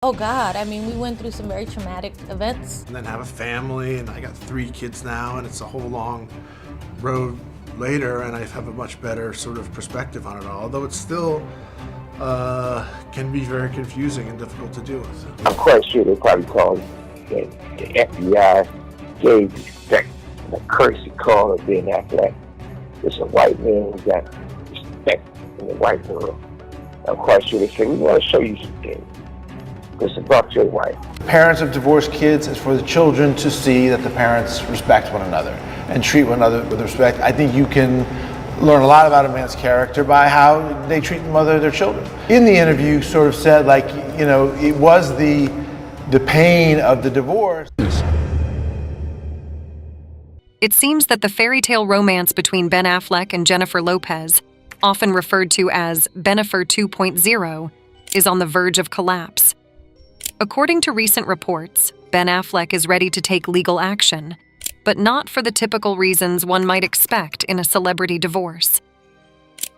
Oh God, I mean, we went through some very traumatic events. And then have a family, and I got 3 kids now, and it's a whole long road later, and I have a much better sort of perspective on it all, although it still can be very confusing and difficult to deal with. I'm quite sure they probably called the FBI, gave respect and a courtesy call of being Affleck. It's a white man who got respect in the white world. I'm quite sure they said, we want to show you some things. It's about your wife. Parents of divorced kids, it's for the children to see that the parents respect one another and treat one another with respect. I think you can learn a lot about a man's character by how they treat the mother of their children. In the interview, sort of said, like, you know, it was the pain of the divorce. It seems that the fairy tale romance between Ben Affleck and Jennifer Lopez, often referred to as Bennifer 2.0, is on the verge of collapse. According to recent reports, Ben Affleck is ready to take legal action, but not for the typical reasons one might expect in a celebrity divorce.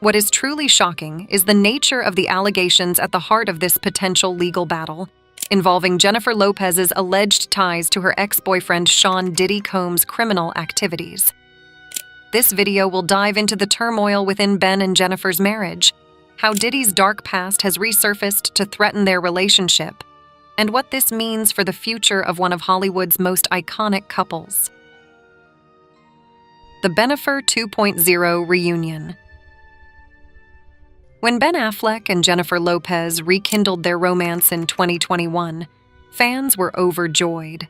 What is truly shocking is the nature of the allegations at the heart of this potential legal battle, involving Jennifer Lopez's alleged ties to her ex-boyfriend Sean Diddy Combs' criminal activities. This video will dive into the turmoil within Ben and Jennifer's marriage, how Diddy's dark past has resurfaced to threaten their relationship, and what this means for the future of one of Hollywood's most iconic couples. The Bennifer 2.0 Reunion. When Ben Affleck and Jennifer Lopez rekindled their romance in 2021, fans were overjoyed.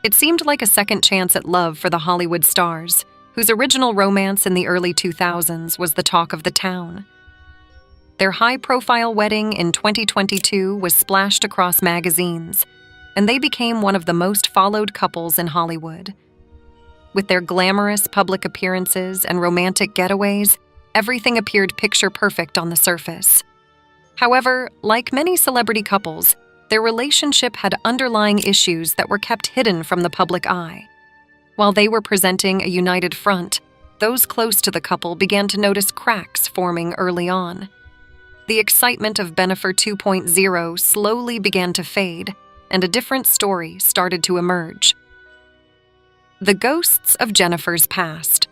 It seemed like a second chance at love for the Hollywood stars, whose original romance in the early 2000s was the talk of the town. Their high-profile wedding in 2022 was splashed across magazines, and they became one of the most followed couples in Hollywood. With their glamorous public appearances and romantic getaways, everything appeared picture-perfect on the surface. However, like many celebrity couples, their relationship had underlying issues that were kept hidden from the public eye. While they were presenting a united front, those close to the couple began to notice cracks forming early on. The excitement of Bennifer 2.0 slowly began to fade, and a different story started to emerge. The ghosts of Jennifer's past.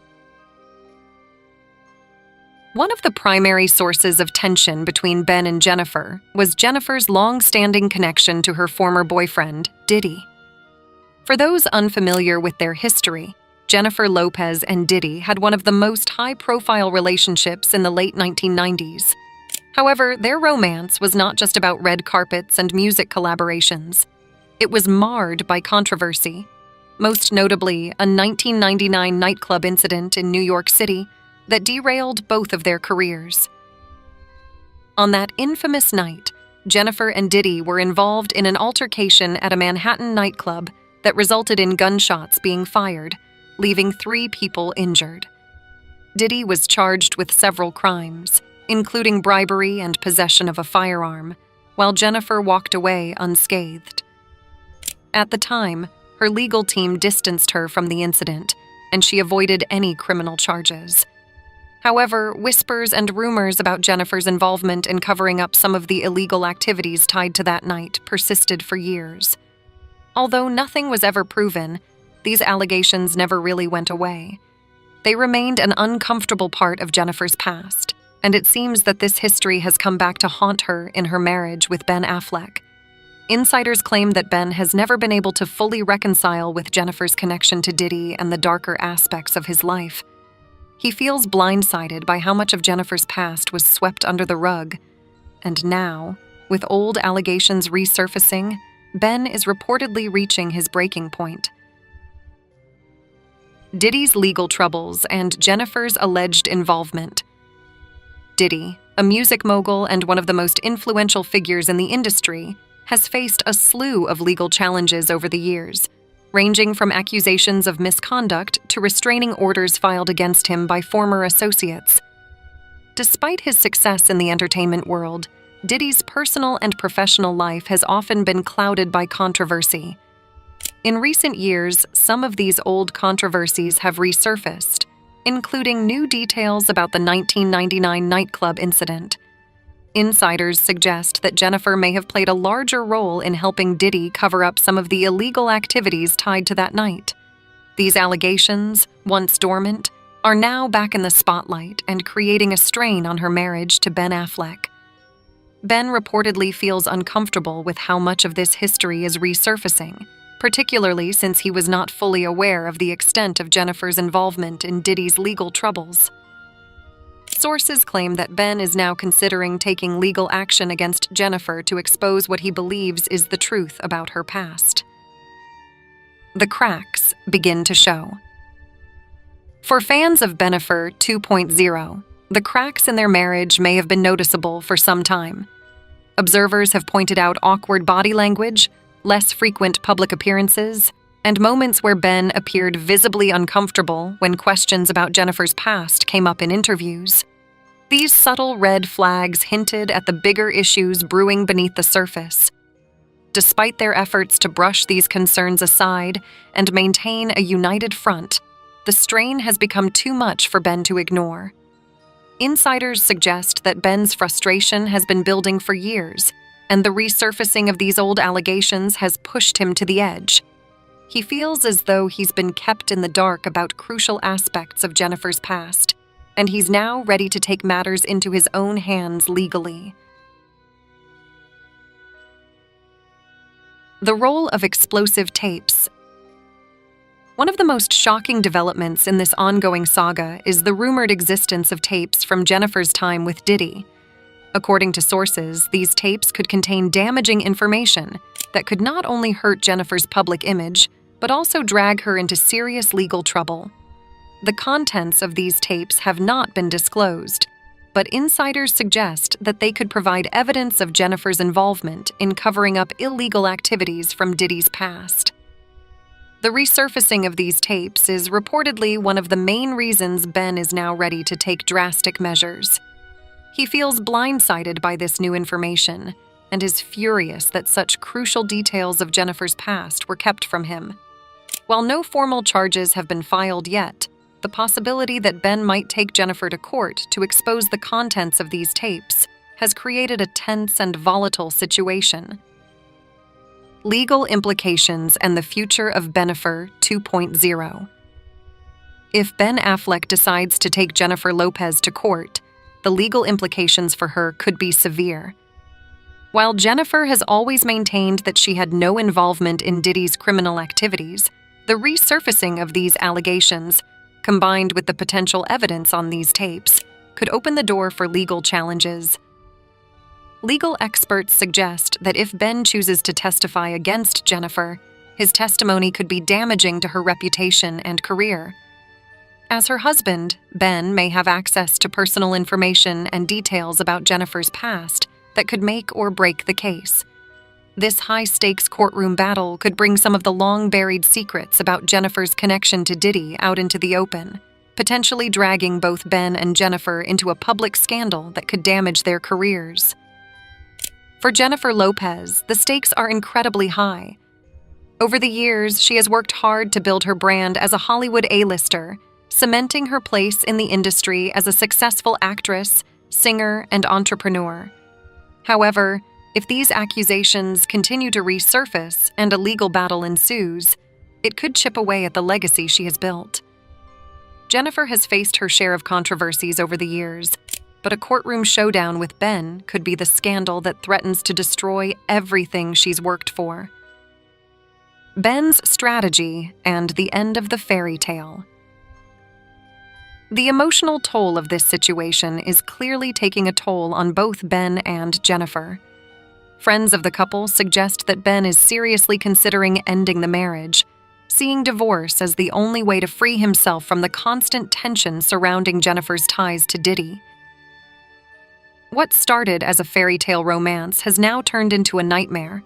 One of the primary sources of tension between Ben and Jennifer was Jennifer's long-standing connection to her former boyfriend, Diddy. For those unfamiliar with their history, Jennifer Lopez and Diddy had one of the most high-profile relationships in the late 1990s. However, their romance was not just about red carpets and music collaborations. It was marred by controversy, most notably a 1999 nightclub incident in New York City that derailed both of their careers. On that infamous night, Jennifer and Diddy were involved in an altercation at a Manhattan nightclub that resulted in gunshots being fired, leaving 3 people injured. Diddy was charged with several crimes, including bribery and possession of a firearm, while Jennifer walked away unscathed. At the time, her legal team distanced her from the incident, and she avoided any criminal charges. However, whispers and rumors about Jennifer's involvement in covering up some of the illegal activities tied to that night persisted for years. Although nothing was ever proven, these allegations never really went away. They remained an uncomfortable part of Jennifer's past, and it seems that this history has come back to haunt her in her marriage with Ben Affleck. Insiders claim that Ben has never been able to fully reconcile with Jennifer's connection to Diddy and the darker aspects of his life. He feels blindsided by how much of Jennifer's past was swept under the rug. And now, with old allegations resurfacing, Ben is reportedly reaching his breaking point. Diddy's legal troubles and Jennifer's alleged involvement. Diddy, a music mogul and one of the most influential figures in the industry, has faced a slew of legal challenges over the years, ranging from accusations of misconduct to restraining orders filed against him by former associates. Despite his success in the entertainment world, Diddy's personal and professional life has often been clouded by controversy. In recent years, some of these old controversies have resurfaced, including new details about the 1999 nightclub incident. Insiders suggest that Jennifer may have played a larger role in helping Diddy cover up some of the illegal activities tied to that night. These allegations, once dormant, are now back in the spotlight and creating a strain on her marriage to Ben Affleck. Ben reportedly feels uncomfortable with how much of this history is resurfacing, particularly since he was not fully aware of the extent of Jennifer's involvement in Diddy's legal troubles. Sources claim that Ben is now considering taking legal action against Jennifer to expose what he believes is the truth about her past. The cracks begin to show. For fans of Bennifer 2.0, the cracks in their marriage may have been noticeable for some time. Observers have pointed out awkward body language, less frequent public appearances, and moments where Ben appeared visibly uncomfortable when questions about Jennifer's past came up in interviews. These subtle red flags hinted at the bigger issues brewing beneath the surface. Despite their efforts to brush these concerns aside and maintain a united front, the strain has become too much for Ben to ignore. Insiders suggest that Ben's frustration has been building for years, and the resurfacing of these old allegations has pushed him to the edge. He feels as though he's been kept in the dark about crucial aspects of Jennifer's past, and he's now ready to take matters into his own hands legally. The role of explosive tapes. One of the most shocking developments in this ongoing saga is the rumored existence of tapes from Jennifer's time with Diddy. According to sources, these tapes could contain damaging information that could not only hurt Jennifer's public image, but also drag her into serious legal trouble. The contents of these tapes have not been disclosed, but insiders suggest that they could provide evidence of Jennifer's involvement in covering up illegal activities from Diddy's past. The resurfacing of these tapes is reportedly one of the main reasons Ben is now ready to take drastic measures. He feels blindsided by this new information and is furious that such crucial details of Jennifer's past were kept from him. While no formal charges have been filed yet, the possibility that Ben might take Jennifer to court to expose the contents of these tapes has created a tense and volatile situation. Legal implications and the future of Bennifer 2.0. If Ben Affleck decides to take Jennifer Lopez to court, the legal implications for her could be severe. While Jennifer has always maintained that she had no involvement in Diddy's criminal activities, the resurfacing of these allegations, combined with the potential evidence on these tapes, could open the door for legal challenges. Legal experts suggest that if Ben chooses to testify against Jennifer, his testimony could be damaging to her reputation and career. As her husband, Ben may have access to personal information and details about Jennifer's past that could make or break the case. This high-stakes courtroom battle could bring some of the long-buried secrets about Jennifer's connection to Diddy out into the open, potentially dragging both Ben and Jennifer into a public scandal that could damage their careers. For Jennifer Lopez, the stakes are incredibly high. Over the years, she has worked hard to build her brand as a Hollywood A-lister, cementing her place in the industry as a successful actress, singer, and entrepreneur. However, if these accusations continue to resurface and a legal battle ensues, it could chip away at the legacy she has built. Jennifer has faced her share of controversies over the years, but a courtroom showdown with Ben could be the scandal that threatens to destroy everything she's worked for. Ben's strategy and the end of the fairy tale. The emotional toll of this situation is clearly taking a toll on both Ben and Jennifer. Friends of the couple suggest that Ben is seriously considering ending the marriage, seeing divorce as the only way to free himself from the constant tension surrounding Jennifer's ties to Diddy. What started as a fairy tale romance has now turned into a nightmare,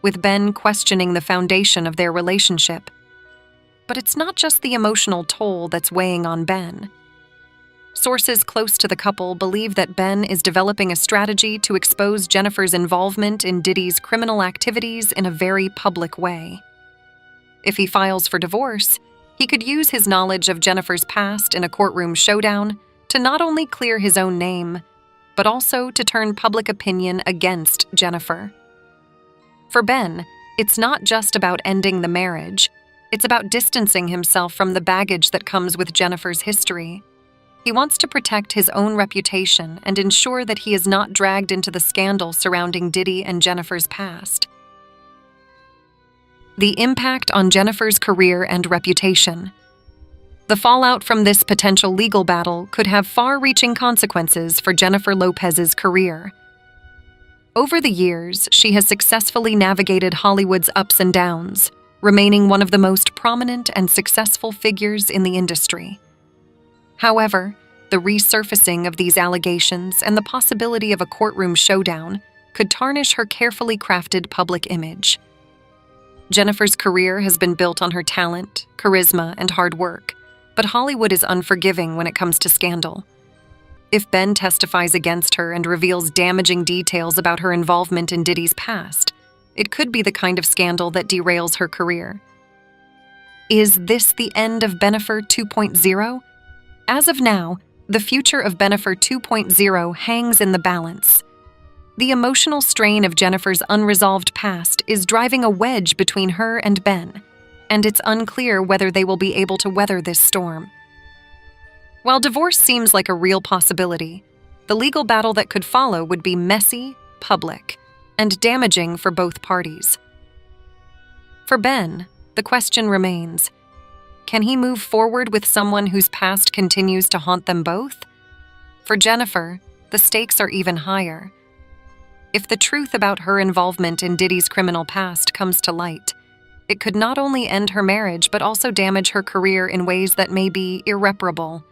with Ben questioning the foundation of their relationship. But it's not just the emotional toll that's weighing on Ben. Sources close to the couple believe that Ben is developing a strategy to expose Jennifer's involvement in Diddy's criminal activities in a very public way. If he files for divorce, he could use his knowledge of Jennifer's past in a courtroom showdown to not only clear his own name, but also to turn public opinion against Jennifer. For Ben, it's not just about ending the marriage. It's about distancing himself from the baggage that comes with Jennifer's history. He wants to protect his own reputation and ensure that he is not dragged into the scandal surrounding Diddy and Jennifer's past. The impact on Jennifer's career and reputation. The fallout from this potential legal battle could have far-reaching consequences for Jennifer Lopez's career. Over the years, she has successfully navigated Hollywood's ups and downs, remaining one of the most prominent and successful figures in the industry. However, the resurfacing of these allegations and the possibility of a courtroom showdown could tarnish her carefully crafted public image. Jennifer's career has been built on her talent, charisma, and hard work, but Hollywood is unforgiving when it comes to scandal. If Ben testifies against her and reveals damaging details about her involvement in Diddy's past, it could be the kind of scandal that derails her career. Is this the end of Bennifer 2.0? As of now, the future of Bennifer 2.0 hangs in the balance. The emotional strain of Jennifer's unresolved past is driving a wedge between her and Ben, and it's unclear whether they will be able to weather this storm. While divorce seems like a real possibility, the legal battle that could follow would be messy, public, and damaging for both parties. For Ben, the question remains: can he move forward with someone whose past continues to haunt them both? For Jennifer, the stakes are even higher. If the truth about her involvement in Diddy's criminal past comes to light, it could not only end her marriage but also damage her career in ways that may be irreparable.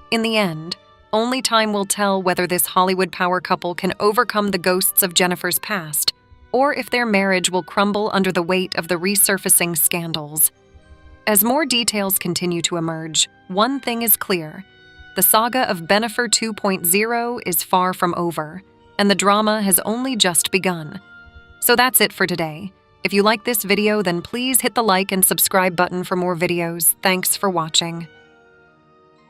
In the end, only time will tell whether this Hollywood power couple can overcome the ghosts of Jennifer's past, or if their marriage will crumble under the weight of the resurfacing scandals. As more details continue to emerge, one thing is clear: the saga of Bennifer 2.0 is far from over, and the drama has only just begun. So that's it for today. If you like this video, then please hit the like and subscribe button for more videos. Thanks for watching.